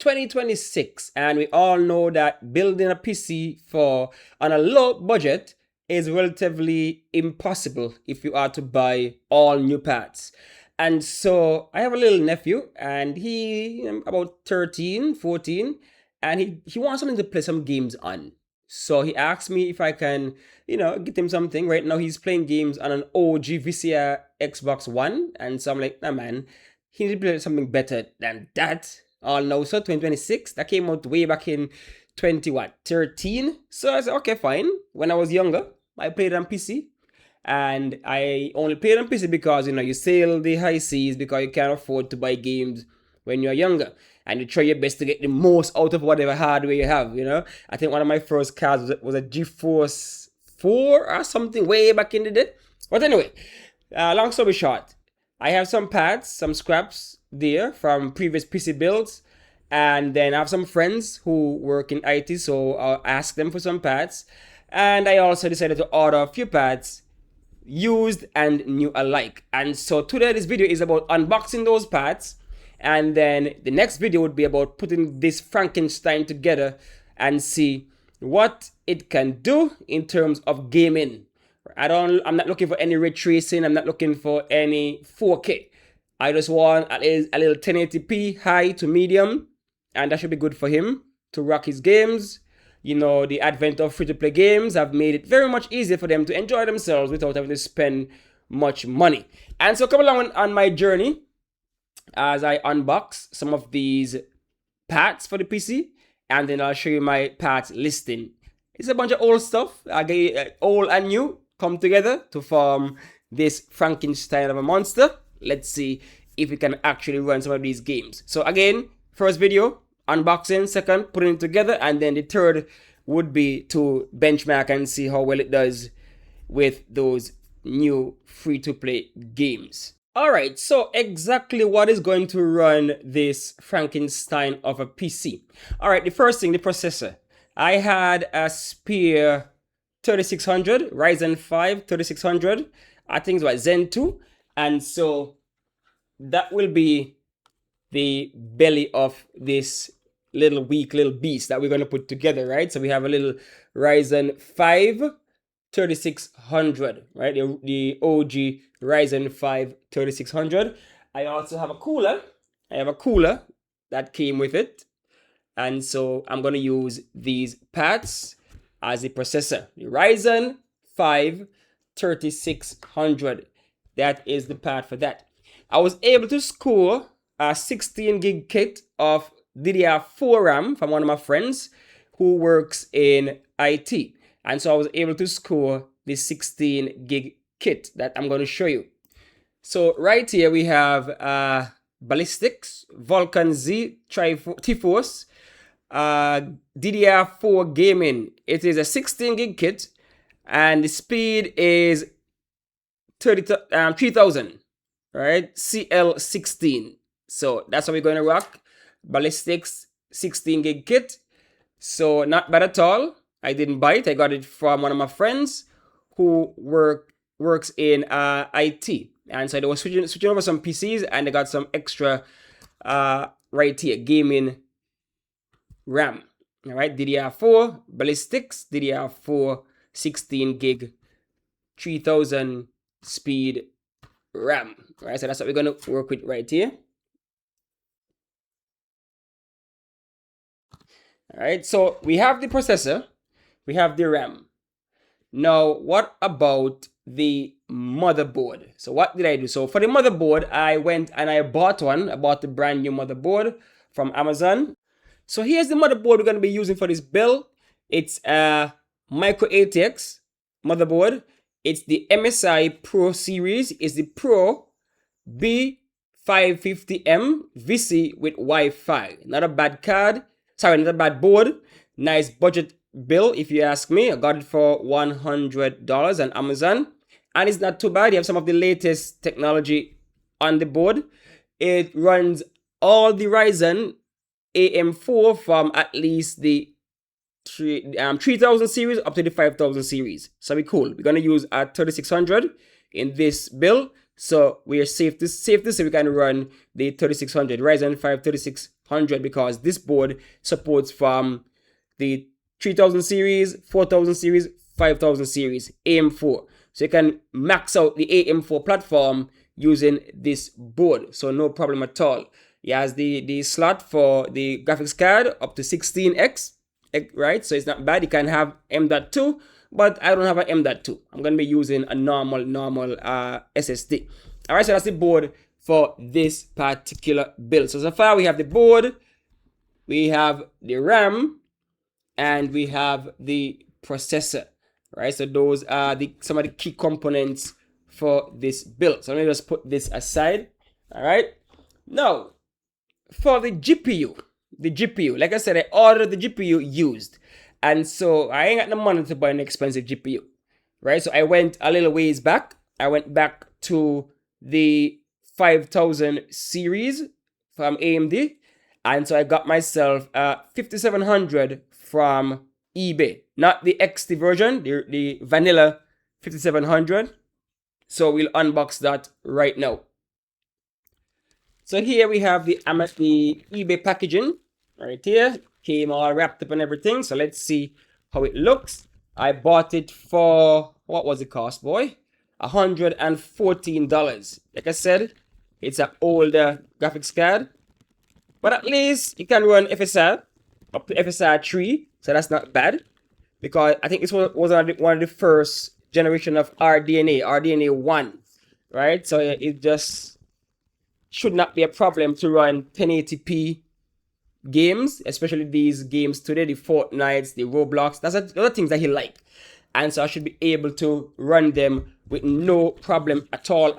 2026, and we all know that building a PC on a low budget is relatively impossible if you are to buy all new parts. And so I have a little nephew, and he about 13, 14, and he wants something to play some games on. So he asked me if I can, get him something. Right now he's playing games on an OG VCR Xbox One, and so I'm like, nah man, he needs to play something better than that. All now, so 2026, that came out way back in 13. So I said, okay, fine. When I was younger, I played on PC, and I only played on PC because you sail the high seas because you can't afford to buy games when you're younger, and you try your best to get the most out of whatever hardware you have. I think one of my first cards was a GeForce 4 or something way back in the day. But anyway, long story short, I have some pads, some scraps there from previous PC builds, and then I have some friends who work in IT, so I'll ask them for some pads. And I also decided to order a few pads, used and new alike. And so today this video is about unboxing those pads, and then the next video would be about putting this Frankenstein together and see what it can do in terms of gaming. I'm not looking for any ray tracing, I'm not looking for any 4K. I just want a little 1080p high to medium, and that should be good for him to rock his games. The advent of free-to-play games have made it very much easier for them to enjoy themselves without having to spend much money. And so come along on my journey as I unbox some of these parts for the PC, and then I'll show you my parts listing. It's a bunch of old stuff, old and new, come together to form this Frankenstein of a monster. Let's see if we can actually run some of these games. So again, first video, unboxing. Second, putting it together. And then the third would be to benchmark and see how well it does with those new free-to-play games. Alright, so exactly what is going to run this Frankenstein of a PC? Alright, the first thing, the processor. I had a spare 3600, Ryzen 5 3600. I think it's what, Zen 2. And so that will be the belly of this little beast that we're going to put together, right? So we have a little Ryzen 5 3600, right? The OG Ryzen 5 3600. I also have a cooler. I have a cooler that came with it. And so I'm going to use these pads as the processor. The Ryzen 5 3600. That is the pad for that. I was able to score a 16 gig kit of DDR4 RAM from one of my friends who works in IT. And so I was able to score this 16 gig kit that I'm going to show you. So right here we have Ballistics, Vulcan Z, T-Force, DDR4 Gaming. It is a 16 gig kit, and the speed is 3000, right? CL16. So that's what we're going to rock. Ballistics 16 gig kit. So not bad at all. I didn't buy it. I got it from one of my friends who works in IT. And so they were switching over some PCs, and they got some extra right here, gaming RAM. All right, DDR4 Ballistics, DDR4 16 gig 3000 speed RAM. All right, so that's what we're going to work with right here. All right, so we have the processor, we have the RAM. Now, what about the motherboard? So what did I do? So for the motherboard, I went and I bought one. I bought the brand new motherboard from Amazon. So here's the motherboard we're going to be using for this build. It's a Micro ATX motherboard. It's the MSI Pro series. It's the Pro B550M VC with Wi-Fi. Not a bad card. Sorry, not a bad board. Nice budget build, if you ask me. I got it for $100 on Amazon. And it's not too bad. You have some of the latest technology on the board. It runs all the Ryzen AM4 from at least the 3000 series up to the 5000 series. So we're cool. We're going to use a 3600 in this build. So we are safe to say we can run the 3600 Ryzen 5 3600 because this board supports from the 3000 series, 4000 series, 5000 series, AM4. So you can max out the AM4 platform using this board. So no problem at all. It has the slot for the graphics card up to 16x, right? So it's not bad. You can have M.2, but I don't have an M.2. I'm going to be using a normal SSD. All right, so that's the board for this particular build. So far we have the board, we have the RAM, and we have the processor, right? So those are some of the key components for this build. So let me just put this aside. All right. Now, for the GPU, like I said, I ordered the GPU used, and so I ain't got the money to buy an expensive GPU, right? So I went a little ways back. I went back to the 5000 series from AMD, and so I got myself a 5700 from eBay, not the XT version, the vanilla 5700. So we'll unbox that right now. So here we have the eBay packaging right here. Came all wrapped up and everything. So let's see how it looks. I bought it for, what was it cost, boy? $114. Like I said, it's an older graphics card, but at least you can run FSR up to FSR 3, so that's not bad. Because I think this was one of the first generation of RDNA 1, right? So it just should not be a problem to run 1080p games, especially these games today, the Fortnites, the Roblox. Those are things that he like, and so I should be able to run them with no problem at all.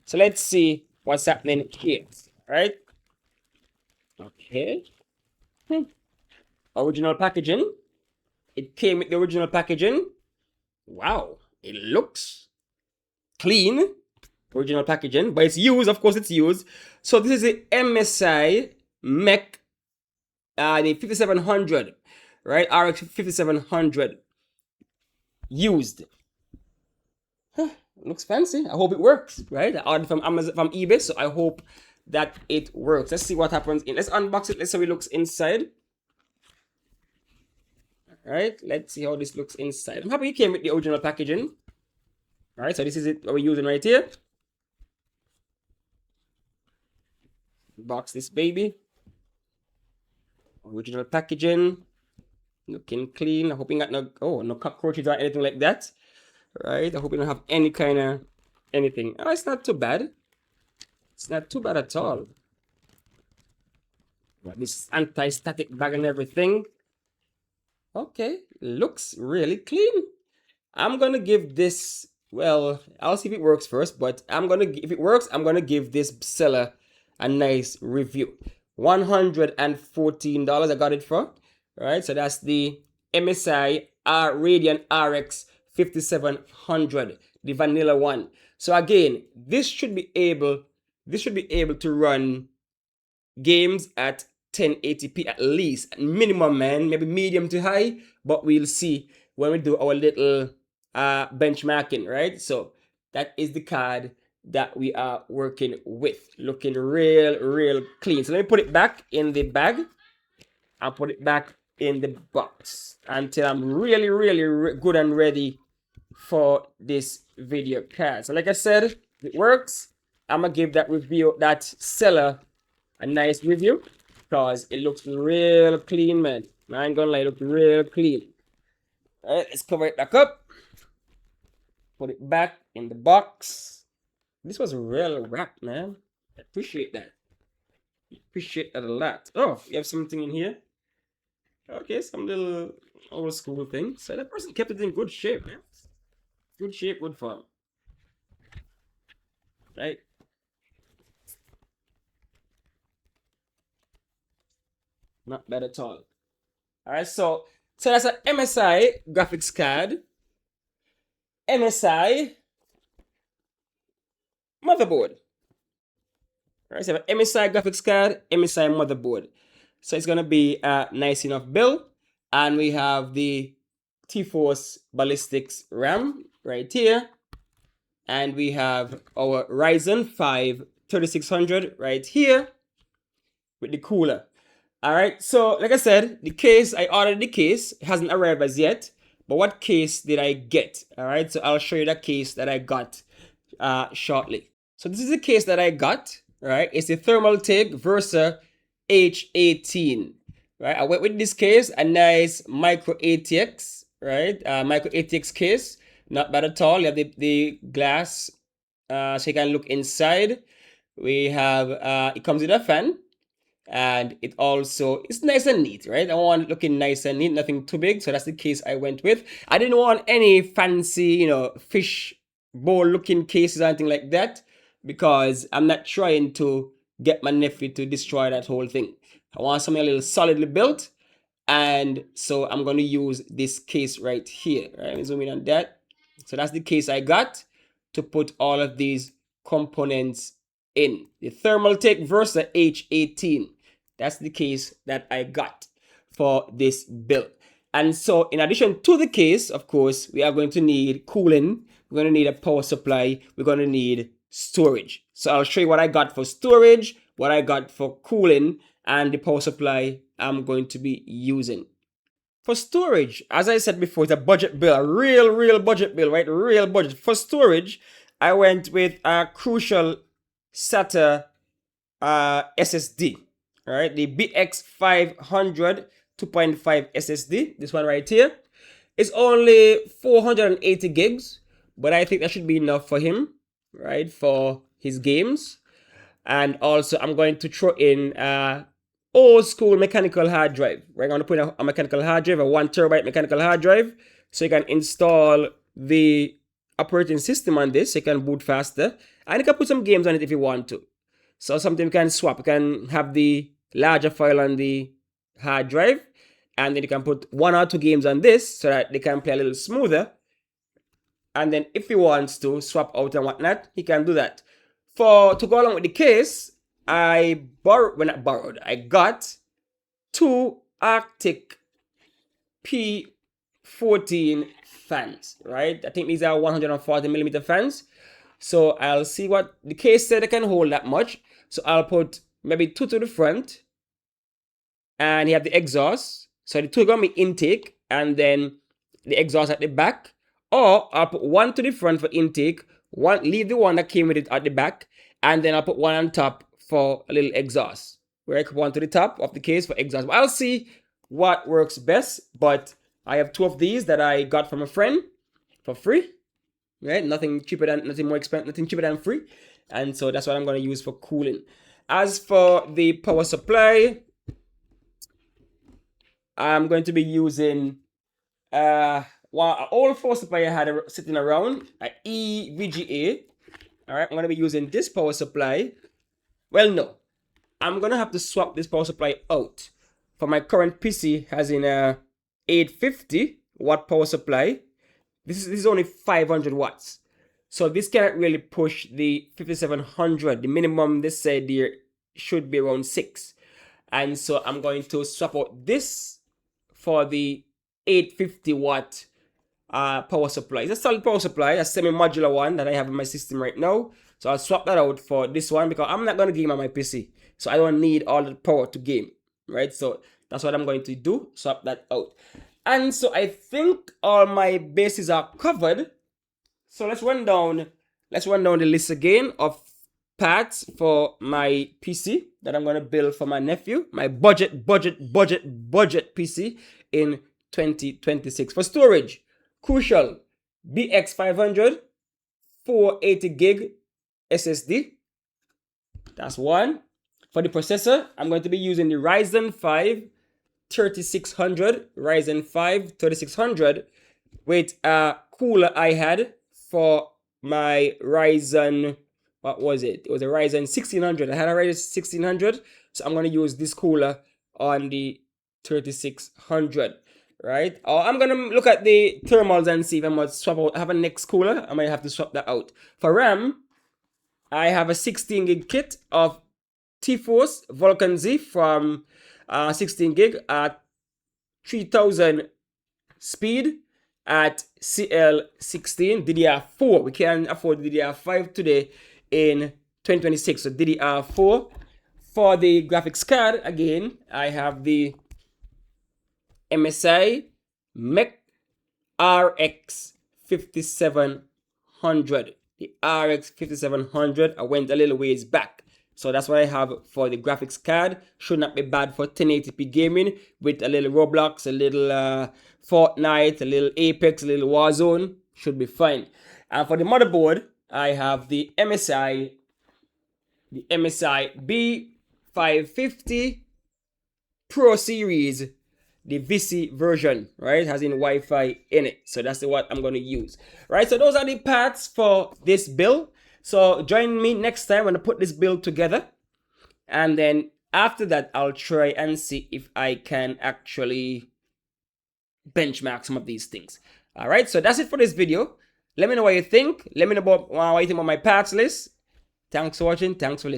So let's see what's happening here. All right. Okay. Original packaging. It came with the original packaging. Wow, it looks clean. Original packaging, but it's used, of course it's used. So this is the MSI Mech, the 5700, right? RX 5700 used. Looks fancy. I hope it works, right? I ordered from Amazon, from eBay, so I hope that it works. Let's see what happens. Let's unbox it. Let's see how it looks inside. All right, let's see how this looks inside. I'm happy it came with the original packaging. All right, so this is it. What we're using right here. Box this baby. Original packaging, looking clean. I hope you got no cockroaches or anything like that, right? I hope you don't have any kind of anything. Oh, it's not too bad. It's not too bad at all. Got this anti-static bag and everything. Okay, looks really clean. I'm gonna give this, well, I'll see if it works first, but if it works, I'm gonna give this seller a nice review. $114 I got it for. All right, so that's the MSI Radeon RX 5700, the vanilla one. So again, this should be able to run games at 1080p at least, minimum, man, maybe medium to high, but we'll see when we do our little benchmarking, right? So that is the card that we are working with, looking real clean. So let me put it back in the bag. I'll put it back in the box until I'm really good and ready for this video card. So like I said, if it works, I'm gonna give that seller a nice review because it looks real clean, man. I ain't gonna lie, it looks real clean. All right, let's cover it back up. Put it back in the box. This was real wrapped, man. I appreciate that. Appreciate that a lot. Oh, you have something in here? Okay, some little old school thing. So that person kept it in good shape, man. Good shape, good form. Right? Not bad at all. Alright, so that's an MSI graphics card. MSI motherboard. Alright, so I have an MSI graphics card, MSI motherboard. So it's gonna be a nice enough build. And we have the T-Force Ballistics RAM right here. and we have our Ryzen 5 3600 right here with the cooler. All right, so like I said, the case, I ordered the case. It hasn't arrived as yet, but what case did I get? All right, so I'll show you the case that I got shortly. So this is the case that I got, right? It's the Thermaltake Versa H18, right? I went with this case, a nice micro ATX, right? Micro ATX case, not bad at all. You have the glass, so you can look inside. We have, it comes with a fan, and it also is nice and neat, right? I want it looking nice and neat, nothing too big. So that's the case I went with. I didn't want any fancy, fish bowl looking cases or anything like that, because I'm not trying to get my nephew to destroy that whole thing. I want something a little solidly built, and so I'm going to use this case right here. Right, let me zoom in on that. So that's the case I got to put all of these components in. The Thermaltake Versa H18. That's the case that I got for this build. And so in addition to the case, of course, we are going to need cooling. We're going to need a power supply. We're going to need storage. So I'll show you what I got for storage, what I got for cooling, and the power supply I'm going to be using. For storage, as I said before, it's a budget bill, a real budget bill, right? Real budget. For storage, I went with a Crucial SATA SSD, all right? The BX500 2.5 SSD, this one right here. It's only 480 gigs, but I think that should be enough for him, right? For his games. And also, I'm going to throw in old school mechanical hard drive. We're going to put a mechanical hard drive, a 1 terabyte mechanical hard drive, so you can install the operating system on this, so you can boot faster, and you can put some games on it if you want to. So something you can swap. You can have the larger file on the hard drive, and then you can put 1 or 2 games on this so that they can play a little smoother. And then if he wants to swap out and whatnot, he can do that. To go along with the case, I got 2 Arctic P14 fans, right? I think these are 140 millimeter fans. So I'll see what the case said I can hold that much. So I'll put maybe 2 to the front, and you have the exhaust. So the 2 are going to be intake, and then the exhaust at the back. Or I'll put 1 to the front for intake, leave the one that came with it at the back, and then I'll put 1 on top for a little exhaust. Right, 1 to the top of the case for exhaust. But I'll see what works best. But I have 2 of these that I got from a friend for free. Right, nothing cheaper than free. And so that's what I'm going to use for cooling. As for the power supply, I'm going to be using an old power supply I had sitting around, an EVGA. All right, I'm going to be using this power supply. Well, no, I'm going to have to swap this power supply out. For my current PC has in a 850 watt power supply. This is only 500 watts. So this cannot really push the 5700. The minimum they said there should be around 6. And so I'm going to swap out this for the 850 watt power supply. It's a solid power supply, a semi-modular one that I have in my system right now. So I'll swap that out for this one because I'm not going to game on my PC. So I don't need all the power to game, right? So that's what I'm going to do, swap that out. And so I think all my bases are covered. So let's run down the list again of parts for my PC that I'm going to build for my nephew, my budget PC in 2026. For storage, Crucial BX500 480 gig SSD. That's one. For the processor, I'm going to be using the Ryzen 5 3600 with a cooler I had for my Ryzen, what was it? It was a Ryzen 1600. I had a Ryzen 1600, so I'm going to use this cooler on the 3600, right? Or I'm going to look at the thermals and see if I must swap out. I have a next cooler. I might have to swap that out. For RAM, I have a 16 gig kit of T-Force Vulcan Z from 16 gig at 3000 speed, at CL16 DDR4. We can't afford DDR5 today in 2026. So DDR4. For the graphics card, again, I have the MSI Mech RX 5700. The RX 5700, I went a little ways back. So that's what I have for the graphics card. Should not be bad for 1080p gaming with a little Roblox, a little Fortnite, a little Apex, a little Warzone. Should be fine. And for the motherboard, I have the MSI B550 Pro Series, the VC version, right? Has in Wi-Fi in it. So that's what I'm going to use, right? So those are the parts for this build. So join me next time when I put this build together. And then after that, I'll try and see if I can actually benchmark some of these things. All right, so that's it for this video. Let me know what you think. Let me know about what you think about my parts list. Thanks for watching. Thanks for listening.